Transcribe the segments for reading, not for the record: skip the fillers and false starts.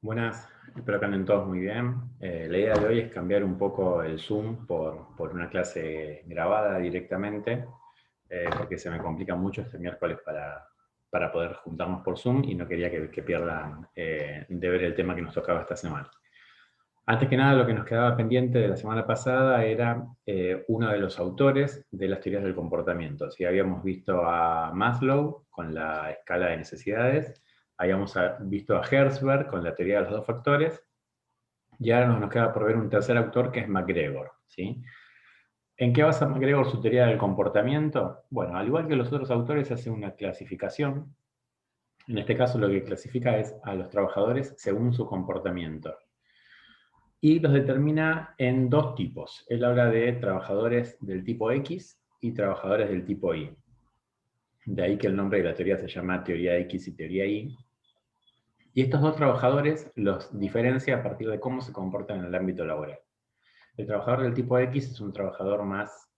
Buenas, espero que anden todos muy bien. La idea de hoy es cambiar un poco el Zoom por una clase grabada directamente, porque se me complica mucho este miércoles para poder juntarnos por Zoom y no quería que pierdan de ver el tema que nos tocaba esta semana. Antes que nada, lo que nos quedaba pendiente de la semana pasada era uno de los autores de las teorías del comportamiento. Si habíamos visto a Maslow con la escala de necesidades, habíamos visto a Herzberg con la teoría de los dos factores, y ahora nos queda por ver un tercer autor que es MacGregor, ¿sí? ¿En qué basa MacGregor su teoría del comportamiento? Bueno, al igual que los otros autores, hace una clasificación. En este caso lo que clasifica es a los trabajadores según su comportamiento. Y los determina en dos tipos. Él habla de trabajadores del tipo X y trabajadores del tipo Y. De ahí que el nombre de la teoría se llama teoría X y teoría Y. Y estos dos trabajadores los diferencia a partir de cómo se comportan en el ámbito laboral. El trabajador del tipo X es un trabajador más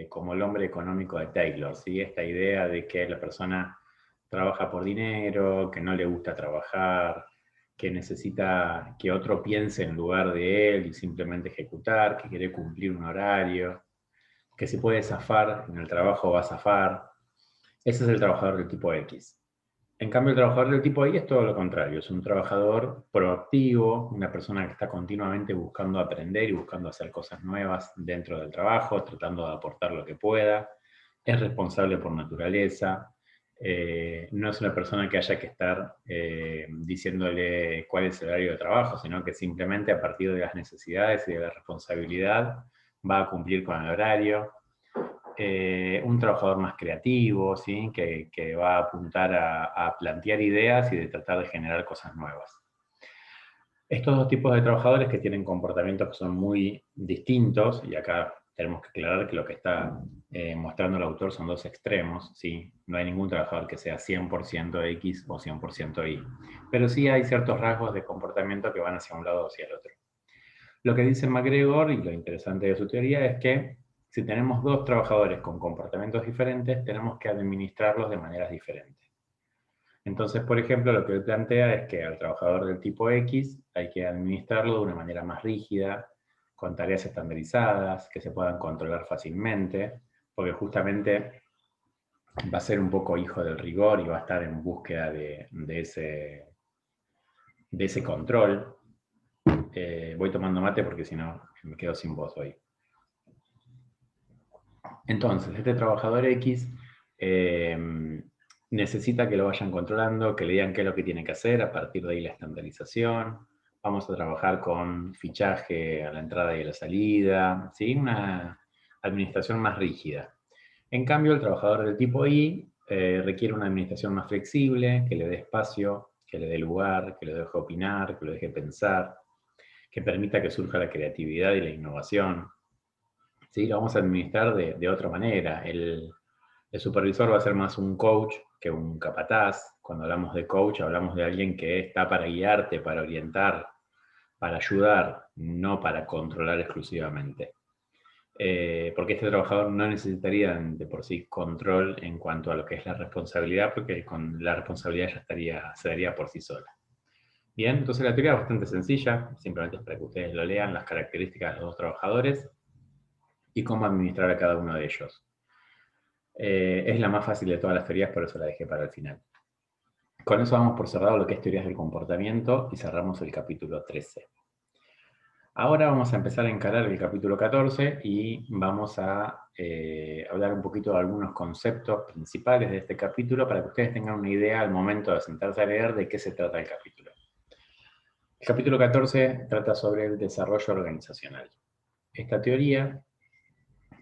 como el hombre económico de Taylor, ¿sí? Esta idea de que la persona trabaja por dinero, que no le gusta trabajar, que necesita que otro piense en lugar de él y simplemente ejecutar, que quiere cumplir un horario, que si puede zafar en el trabajo va a zafar. Ese es el trabajador del tipo X. En cambio, el trabajador del tipo Y es todo lo contrario, es un trabajador proactivo, una persona que está continuamente buscando aprender y buscando hacer cosas nuevas dentro del trabajo, tratando de aportar lo que pueda, es responsable por naturaleza, no es una persona que haya que estar diciéndole cuál es el horario de trabajo, sino que simplemente a partir de las necesidades y de la responsabilidad va a cumplir con el horario. Un trabajador más creativo, ¿sí? que va a apuntar a plantear ideas y de tratar de generar cosas nuevas. Estos dos tipos de trabajadores que tienen comportamientos que son muy distintos, y acá tenemos que aclarar que lo que está mostrando el autor son dos extremos, ¿sí? No hay ningún trabajador que sea 100% X o 100% Y, pero sí hay ciertos rasgos de comportamiento que van hacia un lado o hacia el otro. Lo que dice MacGregor, y lo interesante de su teoría, es que si tenemos dos trabajadores con comportamientos diferentes, tenemos que administrarlos de maneras diferentes. Entonces, por ejemplo, lo que él plantea es que al trabajador del tipo X hay que administrarlo de una manera más rígida, con tareas estandarizadas, que se puedan controlar fácilmente, porque justamente va a ser un poco hijo del rigor y va a estar en búsqueda de ese control. Voy tomando mate porque si no me quedo sin voz hoy. Entonces, este trabajador X necesita que lo vayan controlando, que le digan qué es lo que tiene que hacer, a partir de ahí la estandarización. Vamos a trabajar con fichaje a la entrada y a la salida, ¿sí? Una administración más rígida. En cambio, el trabajador del tipo Y requiere una administración más flexible, que le dé espacio, que le dé lugar, que le deje opinar, que lo deje pensar, que permita que surja la creatividad y la innovación. ¿Sí? Lo vamos a administrar de otra manera. El supervisor va a ser más un coach que un capataz. Cuando hablamos de coach, hablamos de alguien que está para guiarte, para orientar, para ayudar, no para controlar exclusivamente. Porque este trabajador no necesitaría de por sí control en cuanto a lo que es la responsabilidad, porque con la responsabilidad ya se daría por sí sola. Bien, entonces la teoría es bastante sencilla, simplemente es para que ustedes lo lean, las características de los dos trabajadores y cómo administrar a cada uno de ellos. Es la más fácil de todas las teorías, por eso la dejé para el final. Con eso damos por cerrado lo que es teorías del comportamiento y cerramos el capítulo 13. Ahora vamos a empezar a encarar el capítulo 14 y vamos a hablar un poquito de algunos conceptos principales de este capítulo para que ustedes tengan una idea al momento de sentarse a leer de qué se trata el capítulo. El capítulo 14 trata sobre el desarrollo organizacional. Esta teoría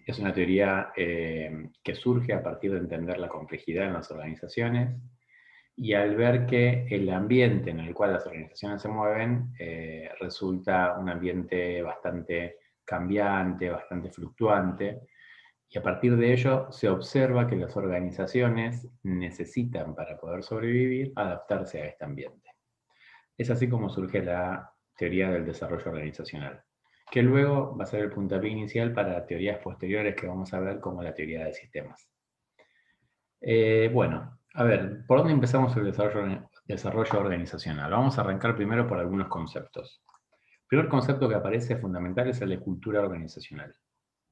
es una teoría que surge a partir de entender la complejidad en las organizaciones y al ver que el ambiente en el cual las organizaciones se mueven resulta un ambiente bastante cambiante, bastante fluctuante, y a partir de ello se observa que las organizaciones necesitan, para poder sobrevivir, adaptarse a este ambiente. Es así como surge la teoría del desarrollo organizacional, que luego va a ser el puntapié inicial para teorías posteriores que vamos a ver, como la teoría de sistemas. Bueno, a ver, ¿por dónde empezamos el desarrollo Desarrollo organizacional. Vamos a arrancar primero por algunos conceptos. El primer concepto que aparece fundamental es el de cultura organizacional,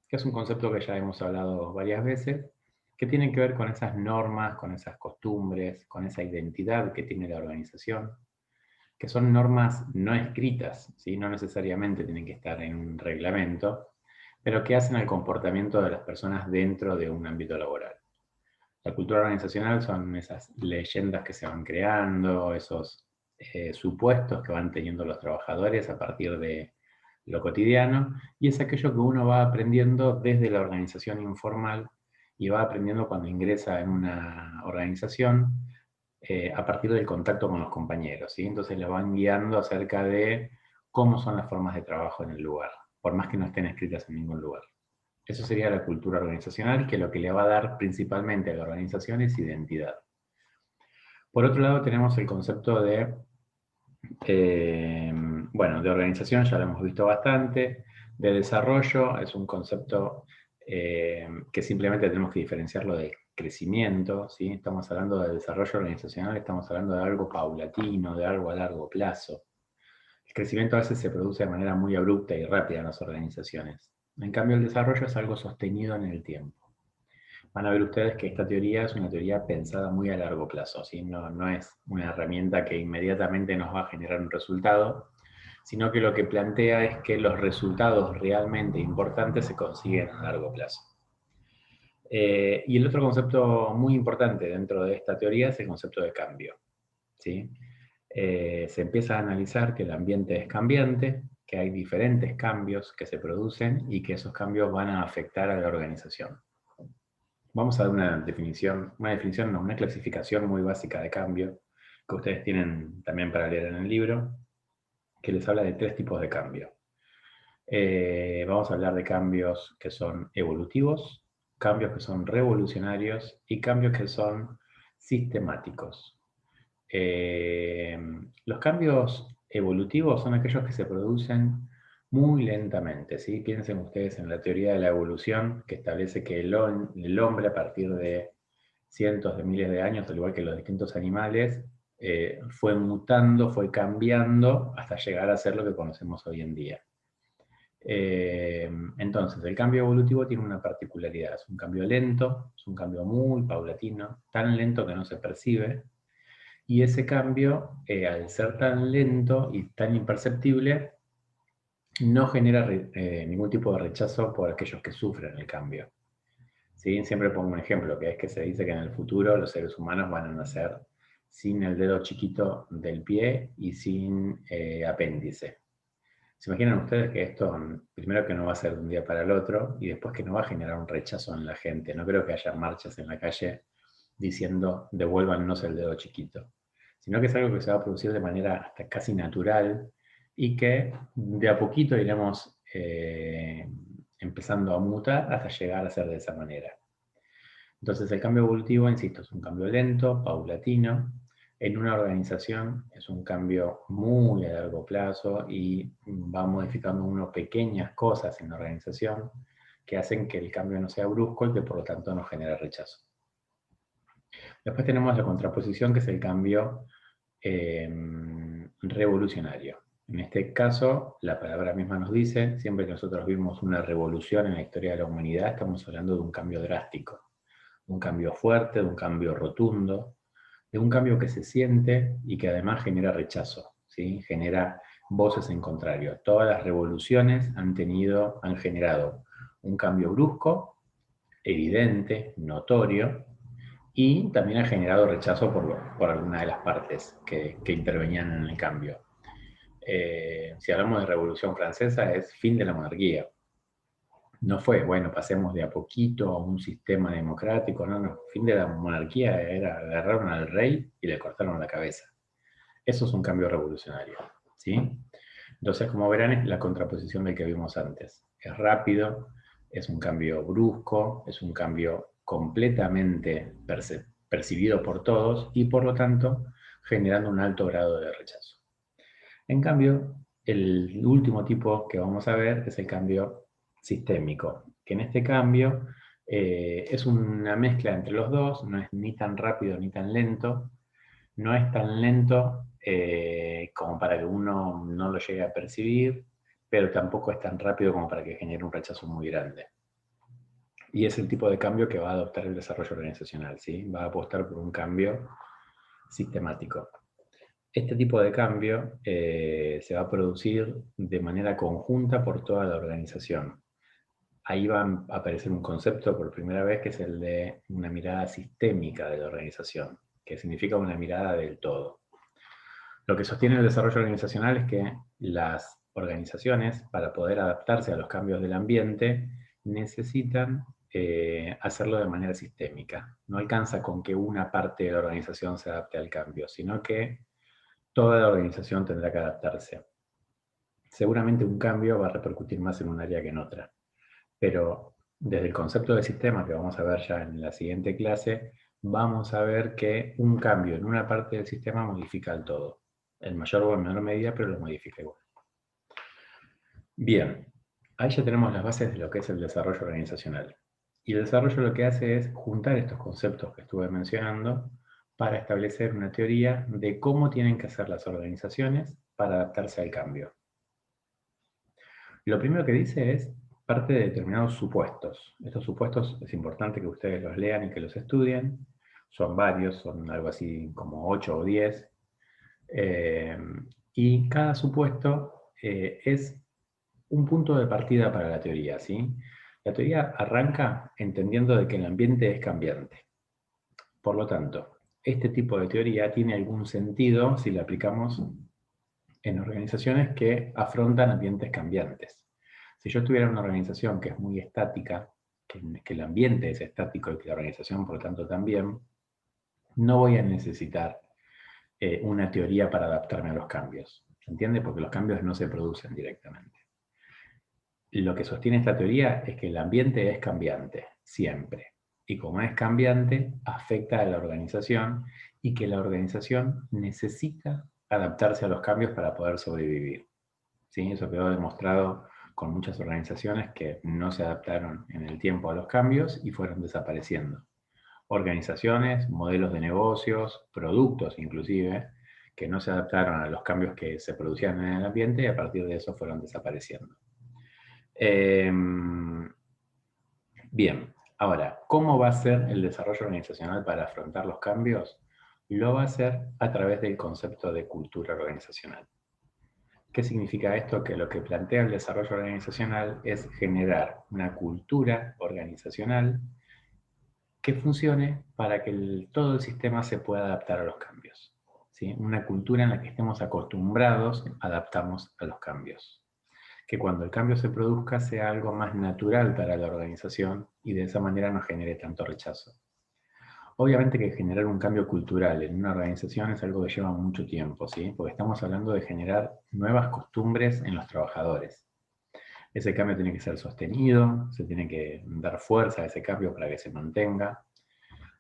que es un concepto que ya hemos hablado varias veces, que tiene que ver con esas normas, con esas costumbres, con esa identidad que tiene la organización, que son normas no escritas, ¿sí? No necesariamente tienen que estar en un reglamento, pero que hacen al comportamiento de las personas dentro de un ámbito laboral. La cultura organizacional son esas leyendas que se van creando, esos supuestos que van teniendo los trabajadores a partir de lo cotidiano, y es aquello que uno va aprendiendo desde la organización informal y va aprendiendo cuando ingresa en una organización a partir del contacto con los compañeros, ¿sí? Entonces le van guiando acerca de cómo son las formas de trabajo en el lugar, por más que no estén escritas en ningún lugar. Eso sería la cultura organizacional, que lo que le va a dar principalmente a la organización es identidad. Por otro lado tenemos el concepto de, bueno, de organización, ya lo hemos visto bastante. De desarrollo es un concepto que simplemente tenemos que diferenciarlo de crecimiento, ¿sí? Estamos hablando de desarrollo organizacional, estamos hablando de algo paulatino, de algo a largo plazo. El crecimiento a veces se produce de manera muy abrupta y rápida en las organizaciones. En cambio, el desarrollo es algo sostenido en el tiempo. Van a ver ustedes que esta teoría es una teoría pensada muy a largo plazo, ¿sí? No es una herramienta que inmediatamente nos va a generar un resultado, sino que lo que plantea es que los resultados realmente importantes se consiguen a largo plazo. Y el otro concepto muy importante dentro de esta teoría es el concepto de cambio, ¿sí? Se empieza a analizar que el ambiente es cambiante, que hay diferentes cambios que se producen y que esos cambios van a afectar a la organización. Vamos a dar una clasificación muy básica de cambio, que ustedes tienen también para leer en el libro, que les habla de 3 tipos de cambio. Vamos a hablar de cambios que son evolutivos, cambios que son revolucionarios y cambios que son sistemáticos. Los cambios evolutivos son aquellos que se producen muy lentamente, ¿sí? Piensen ustedes en la teoría de la evolución, que establece que el hombre a partir de cientos de miles de años, al igual que los distintos animales, fue mutando, fue cambiando hasta llegar a ser lo que conocemos hoy en día. Entonces, el cambio evolutivo tiene una particularidad, es un cambio lento, es un cambio muy paulatino, tan lento que no se percibe, y ese cambio, al ser tan lento y tan imperceptible, no genera ningún tipo de rechazo por aquellos que sufren el cambio. ¿Sí? Siempre pongo un ejemplo, que es que se dice que en el futuro los seres humanos van a nacer sin el dedo chiquito del pie y sin apéndice. ¿Se imaginan ustedes que esto, primero que no va a ser de un día para el otro, y después que no va a generar un rechazo en la gente? No creo que haya marchas en la calle diciendo devuélvannos el dedo chiquito, sino que es algo que se va a producir de manera hasta casi natural y que de a poquito iremos empezando a mutar hasta llegar a ser de esa manera. Entonces el cambio evolutivo, insisto, es un cambio lento, paulatino. En una organización es un cambio muy a largo plazo y va modificando uno pequeñas cosas en la organización que hacen que el cambio no sea brusco y que por lo tanto no genere rechazo. Después tenemos la contraposición, que es el cambio revolucionario. En este caso, la palabra misma nos dice, siempre que nosotros vimos una revolución en la historia de la humanidad, estamos hablando de un cambio drástico, de un cambio fuerte, de un cambio rotundo, de un cambio que se siente y que además genera rechazo, ¿sí? Genera voces en contrario. Todas las revoluciones han generado un cambio brusco, evidente, notorio, y también ha generado rechazo por alguna de las partes que intervenían en el cambio. Si hablamos de Revolución Francesa, es fin de la monarquía. No fue, bueno, pasemos de a poquito a un sistema democrático, no. Fin de la monarquía era agarraron al rey y le cortaron la cabeza. Eso es un cambio revolucionario, ¿sí? Entonces, como verán, es la contraposición del que vimos antes. Es rápido, es un cambio brusco, es un cambio completamente percibido por todos y, por lo tanto, generando un alto grado de rechazo. En cambio, el último tipo que vamos a ver es el cambio sistémico, que en este cambio es una mezcla entre los dos, no es ni tan rápido ni tan lento, no es tan lento como para que uno no lo llegue a percibir, pero tampoco es tan rápido como para que genere un rechazo muy grande. Y es el tipo de cambio que va a adoptar el desarrollo organizacional, ¿sí? Va a apostar por un cambio sistemático. Este tipo de cambio se va a producir de manera conjunta por toda la organización. Ahí va a aparecer un concepto por primera vez que es el de una mirada sistémica de la organización, que significa una mirada del todo. Lo que sostiene el desarrollo organizacional es que las organizaciones, para poder adaptarse a los cambios del ambiente, necesitan hacerlo de manera sistémica. No alcanza con que una parte de la organización se adapte al cambio, sino que toda la organización tendrá que adaptarse. Seguramente un cambio va a repercutir más en un área que en otra, pero desde el concepto de sistema que vamos a ver ya en la siguiente clase, vamos a ver que un cambio en una parte del sistema modifica el todo, en mayor o en menor medida, pero lo modifica igual. Bien, ahí ya tenemos las bases de lo que es el desarrollo organizacional. Y el desarrollo lo que hace es juntar estos conceptos que estuve mencionando para establecer una teoría de cómo tienen que hacer las organizaciones para adaptarse al cambio. Lo primero que dice es parte de determinados supuestos. Estos supuestos es importante que ustedes los lean y que los estudien. Son varios, son algo así como 8 o 10. Y cada supuesto es un punto de partida para la teoría, ¿sí? La teoría arranca entendiendo de que el ambiente es cambiante. Por lo tanto, este tipo de teoría tiene algún sentido si la aplicamos en organizaciones que afrontan ambientes cambiantes. Si yo tuviera una organización que es muy estática, que el ambiente es estático y que la organización, por lo tanto, también, no voy a necesitar una teoría para adaptarme a los cambios. ¿Se entiende? Porque los cambios no se producen directamente. Lo que sostiene esta teoría es que el ambiente es cambiante, siempre. Y como es cambiante, afecta a la organización y que la organización necesita adaptarse a los cambios para poder sobrevivir. ¿Sí? Eso quedó demostrado con muchas organizaciones que no se adaptaron en el tiempo a los cambios y fueron desapareciendo. Organizaciones, modelos de negocios, productos inclusive, que no se adaptaron a los cambios que se producían en el ambiente y a partir de eso fueron desapareciendo. Bien, ahora, ¿cómo va a ser el desarrollo organizacional para afrontar los cambios? Lo va a hacer a través del concepto de cultura organizacional. ¿Qué significa esto? Que lo que plantea el desarrollo organizacional es generar una cultura organizacional que funcione para que todo el sistema se pueda adaptar a los cambios. ¿Sí? Una cultura en la que estemos acostumbrados a adaptarnos a los cambios. Que cuando el cambio se produzca sea algo más natural para la organización y de esa manera no genere tanto rechazo. Obviamente que generar un cambio cultural en una organización es algo que lleva mucho tiempo, ¿sí? Porque estamos hablando de generar nuevas costumbres en los trabajadores. Ese cambio tiene que ser sostenido, se tiene que dar fuerza a ese cambio para que se mantenga.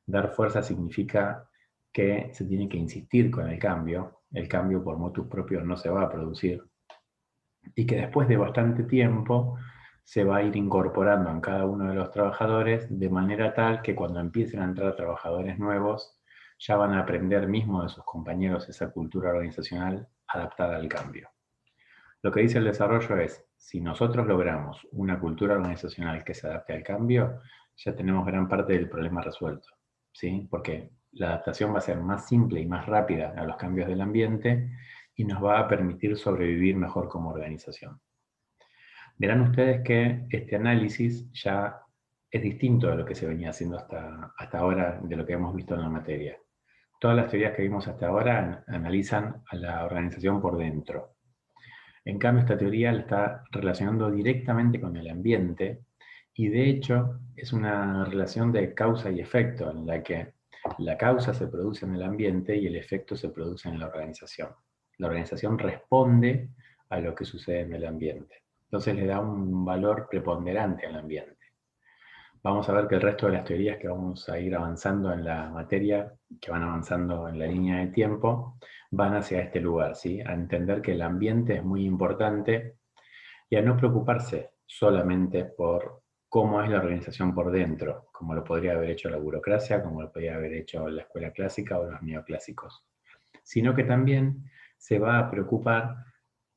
Dar fuerza significa que se tiene que insistir con el cambio por motus propios no se va a producir, y que después de bastante tiempo se va a ir incorporando en cada uno de los trabajadores de manera tal que cuando empiecen a entrar trabajadores nuevos ya van a aprender mismo de sus compañeros esa cultura organizacional adaptada al cambio. Lo que dice el desarrollo es, si nosotros logramos una cultura organizacional que se adapte al cambio, ya tenemos gran parte del problema resuelto, ¿sí? Porque la adaptación va a ser más simple y más rápida a los cambios del ambiente y nos va a permitir sobrevivir mejor como organización. Verán ustedes que este análisis ya es distinto de lo que se venía haciendo hasta ahora, de lo que hemos visto en la materia. Todas las teorías que vimos hasta ahora analizan a la organización por dentro. En cambio, esta teoría la está relacionando directamente con el ambiente y de hecho es una relación de causa y efecto en la que la causa se produce en el ambiente y el efecto se produce en la organización. La organización responde a lo que sucede en el ambiente. Entonces le da un valor preponderante al ambiente. Vamos a ver que el resto de las teorías que vamos a ir avanzando en la materia, que van avanzando en la línea de tiempo, van hacia este lugar, ¿sí? A entender que el ambiente es muy importante y a no preocuparse solamente por cómo es la organización por dentro, como lo podría haber hecho la burocracia, como lo podría haber hecho la escuela clásica o los neoclásicos. sino que también se va a preocupar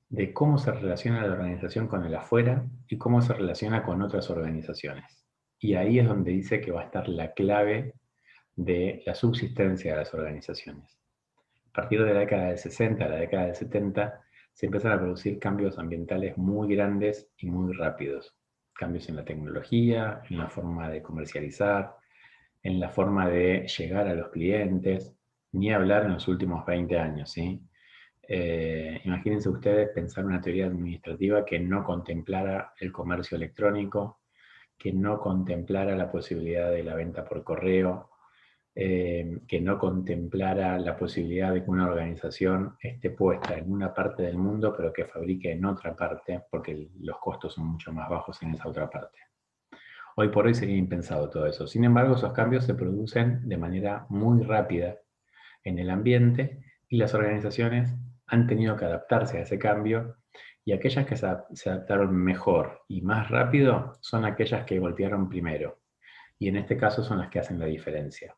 de cómo se relaciona la organización con el afuera y cómo se relaciona con otras organizaciones. Y ahí es donde dice que va a estar la clave de la subsistencia de las organizaciones. A partir de la década del 60 a la década del 70, se empiezan a producir cambios ambientales muy grandes y muy rápidos. Cambios en la tecnología, en la forma de comercializar, en la forma de llegar a los clientes, ni hablar en los últimos 20 años, ¿sí? Imagínense ustedes pensar una teoría administrativa que no contemplara el comercio electrónico, que no contemplara la posibilidad de la venta por correo, que no contemplara la posibilidad de que una organización esté puesta en una parte del mundo, pero que fabrique en otra parte, porque los costos son mucho más bajos en esa otra parte. Hoy por hoy sería impensado todo eso. Sin embargo, esos cambios se producen de manera muy rápida en el ambiente y las organizaciones han tenido que adaptarse a ese cambio, y aquellas que se adaptaron mejor y más rápido son aquellas que golpearon primero. Y en este caso son las que hacen la diferencia.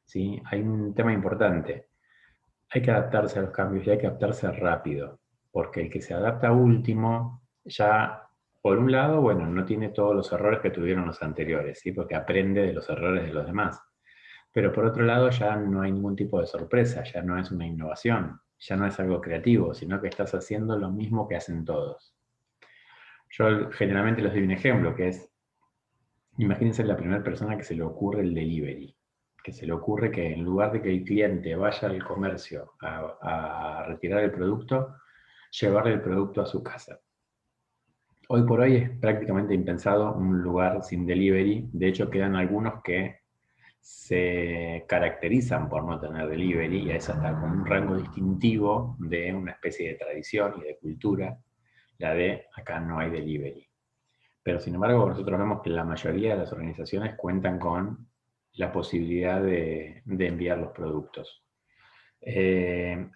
¿Sí? Hay un tema importante. Hay que adaptarse a los cambios y hay que adaptarse rápido, porque el que se adapta último ya, por un lado, bueno, no tiene todos los errores que tuvieron los anteriores, ¿sí? Porque aprende de los errores de los demás. Pero por otro lado ya no hay ningún tipo de sorpresa, ya no es una innovación, ya no es algo creativo, sino que estás haciendo lo mismo que hacen todos. Yo generalmente les doy un ejemplo, que es, imagínense la primera persona que se le ocurre el delivery, que se le ocurre que en lugar de que el cliente vaya al comercio a retirar el producto, llevarle el producto a su casa. Hoy por hoy es prácticamente impensado un lugar sin delivery. De hecho, quedan algunos que se caracterizan por no tener delivery, y es hasta con un rango distintivo de una especie de tradición y de cultura, la de acá no hay delivery. Pero sin embargo, nosotros vemos que la mayoría de las organizaciones cuentan con la posibilidad de enviar los productos.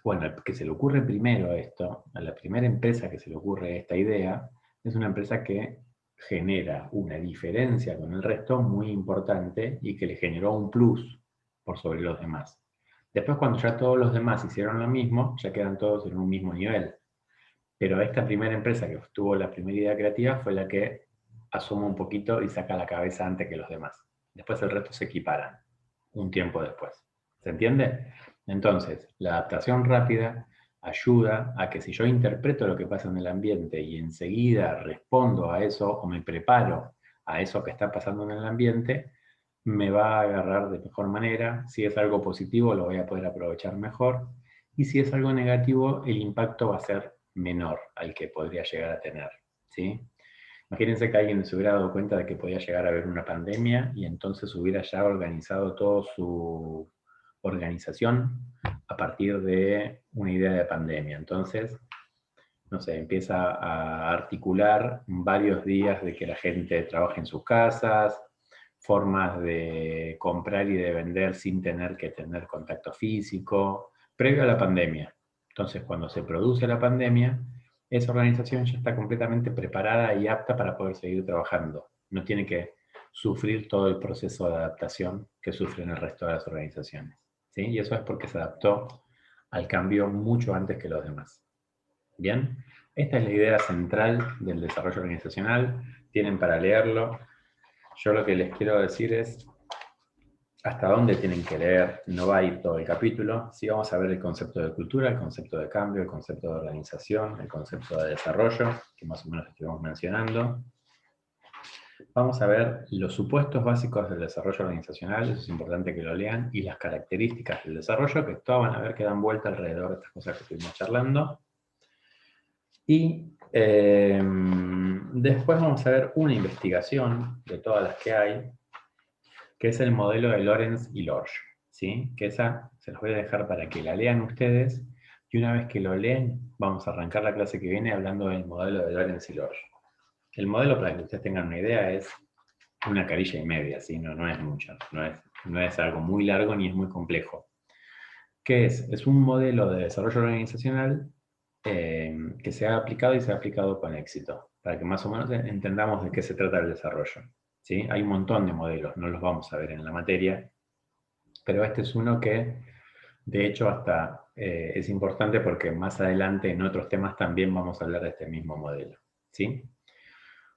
Bueno, al que se le ocurre primero esto, a la primera empresa que se le ocurre esta idea, es una empresa que genera una diferencia con el resto muy importante y que le generó un plus por sobre los demás. Después, cuando ya todos los demás hicieron lo mismo, ya quedan todos en un mismo nivel. Pero esta primera empresa que tuvo la primera idea creativa fue la que asoma un poquito y saca la cabeza antes que los demás. Después el resto se equiparan un tiempo después. ¿Se entiende? Entonces, la adaptación rápida ayuda a que si yo interpreto lo que pasa en el ambiente y enseguida respondo a eso o me preparo a eso que está pasando en el ambiente, me va a agarrar de mejor manera. Si es algo positivo, lo voy a poder aprovechar mejor. Y si es algo negativo, el impacto va a ser menor al que podría llegar a tener. ¿Sí? Imagínense que alguien se hubiera dado cuenta de que podía llegar a haber una pandemia y entonces hubiera ya organizado toda su organización a partir de una idea de pandemia. Entonces, no sé, empieza a articular varios días de que la gente trabaje en sus casas, formas de comprar y de vender sin tener que tener contacto físico, previo a la pandemia. Entonces, cuando se produce la pandemia, esa organización ya está completamente preparada y apta para poder seguir trabajando. No tiene que sufrir todo el proceso de adaptación que sufren el resto de las organizaciones. ¿Sí? Y eso es porque se adaptó al cambio mucho antes que los demás. Bien, esta es la idea central del desarrollo organizacional. Tienen para leerlo. Yo lo que les quiero decir es hasta dónde tienen que leer. No va a ir todo el capítulo. Sí vamos a ver el concepto de cultura, el concepto de cambio, el concepto de organización, el concepto de desarrollo, que más o menos estuvimos mencionando. Vamos a ver los supuestos básicos del desarrollo organizacional, eso es importante que lo lean, y las características del desarrollo, que todas van a ver que dan vuelta alrededor de estas cosas que estuvimos charlando. Y después vamos a ver una investigación de todas las que hay, que es el modelo de Lorenz y Lorsch, ¿sí? Que esa se los voy a dejar para que la lean ustedes, y una vez que lo leen, vamos a arrancar la clase que viene hablando del modelo de Lorenz y Lorsch. El modelo, para que ustedes tengan una idea, es una carilla y media, ¿sí? No es mucho, no es algo muy largo ni es muy complejo. ¿Qué es? Es un modelo de desarrollo organizacional que se ha aplicado y se ha aplicado con éxito, para que más o menos entendamos de qué se trata el desarrollo. ¿Sí? Hay un montón de modelos, no los vamos a ver en la materia, pero este es uno que, de hecho, hasta es importante porque más adelante en otros temas también vamos a hablar de este mismo modelo, ¿sí?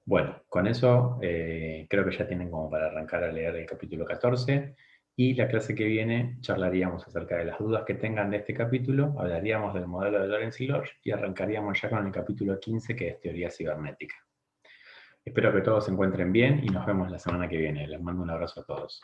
Bueno, con eso creo que ya tienen como para arrancar a leer el capítulo 14, y la clase que viene charlaríamos acerca de las dudas que tengan de este capítulo, hablaríamos del modelo de Lorenz y Lorsch y arrancaríamos ya con el capítulo 15, que es teoría cibernética. Espero que todos se encuentren bien y nos vemos la semana que viene. Les mando un abrazo a todos.